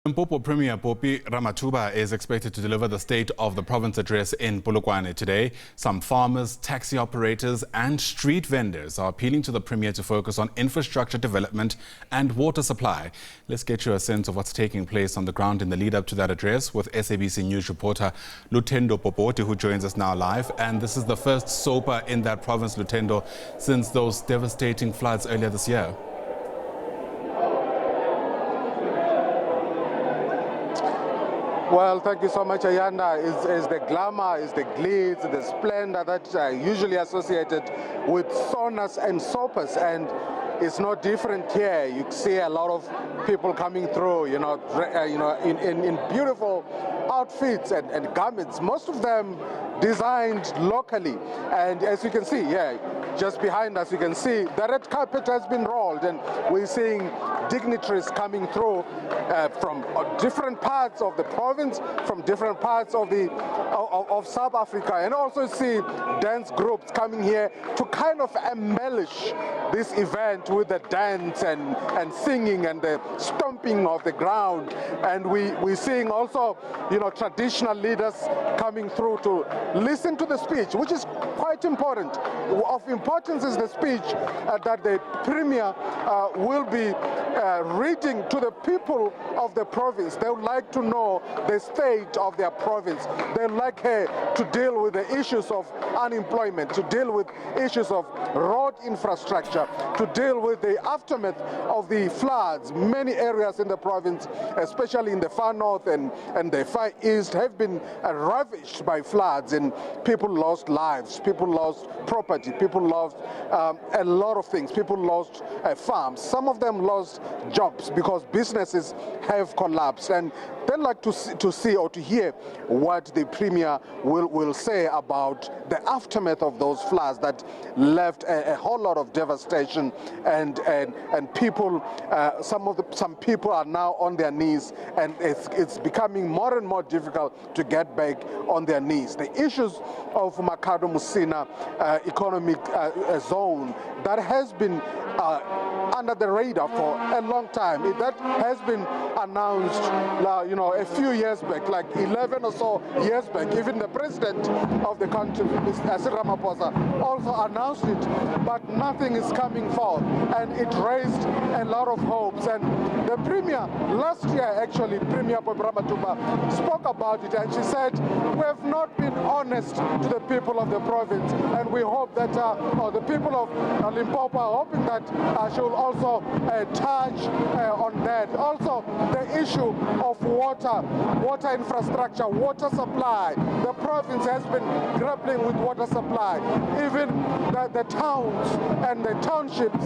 Limpopo Premier Phophi Ramathuba is expected to deliver the State of the Province address in Polokwane today. Some farmers, taxi operators and street vendors are appealing to the Premier to focus on infrastructure development and water supply. Let's get you a sense of what's taking place on the ground in the lead up to that address with SABC News reporter Lutendo, who joins us now live. And this is the first SOPA in that province, Lutendo, since those devastating floods earlier this year. Well, thank you so much, Ayanda. Is the glamour, is the glitz, the splendor that usually associated with saunas and sopas, and it's no different here. You see a lot of people coming through, in beautiful outfits and garments, most of them designed locally. And as you can see, just behind us, you can see the red carpet has been rolled, and we're seeing dignitaries coming through from different parts of the province, from different parts of South Africa, and also see dance groups coming here to kind of embellish this event with the dance and singing and the stomping of the ground. And we're seeing also, traditional leaders coming through to listen to the speech, which is quite important. Of importance is the speech that the Premier will be reading to the people of the province. They would like to know the state of their province. They would like her to deal with the issues of unemployment, to deal with issues of road infrastructure, to deal with the aftermath of the floods. Many areas in the province, especially in the far north and the far east, have been ravaged by floods, and people lost lives, people lost property, people lost a lot of things. People lost farms. Some of them lost jobs because businesses have collapsed, and they'd like to see or to hear what the Premier will say about the aftermath of those floods that left a whole lot of devastation, and people, some people are now on their knees, and it's becoming more and more difficult to get back on their knees. The issues of Makhado Musina economic zone that has been under the radar for a long time. That has been announced, a few years back, like 11 or so years back. Even the president of the country, Mr. Ramaphosa, also announced it, but nothing is coming forth, and it raised a lot of hopes. And the Premier, last year actually, Premier Phophi Ramathuba spoke about it, and she said, we have not been honest to the people of the province, and we hope that the people of Limpopo are hoping that she will also touch on that. Also, the issue of water infrastructure, water supply. The province has been grappling with water supply. Even the towns and the townships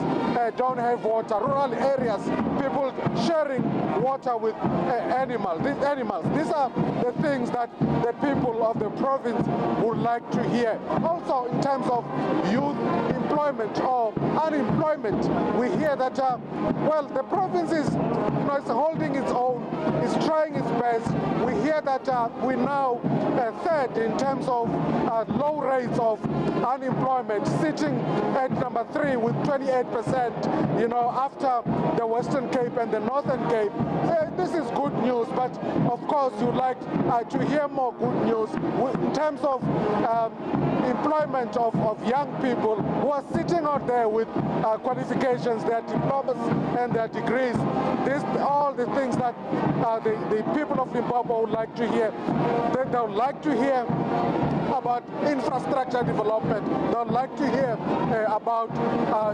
don't have water. Rural areas, people sharing water with animals. These are the things that the people of the province would like to hear. Also, in terms of youth employment or unemployment, we hear that the province is holding its own, is trying its best. We hear that we're now third in terms of low rates of unemployment, sitting at number 3 with 28%, after the Western Cape and the Northern Cape. This is good news, but of course you'd like to hear more good news in terms of employment of young people who are sitting out there with qualifications, their diplomas and their degrees. These all the things that the people of Limpopo would like to hear. They would like to hear about infrastructure development. They would like to hear about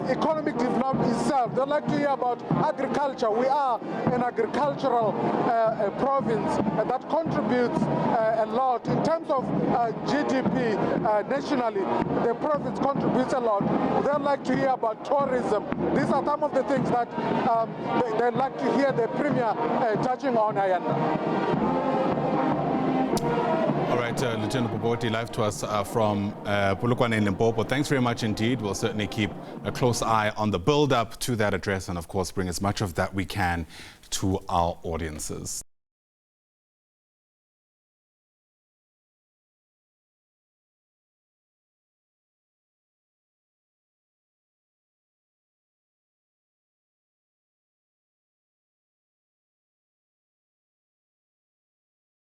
economic development itself. They would like to hear about agriculture. We are an agricultural province that contributes a lot in terms of GDP nationally. The province contributes a lot. They would like to hear about tourism. These are some of the things that they'd like to hear the Premier touching on. All right, Lutendo Bobodi, live to us from Polokwane in Limpopo. Thanks very much indeed. We'll certainly keep a close eye on the build-up to that address and, of course, bring as much of that we can to our audiences.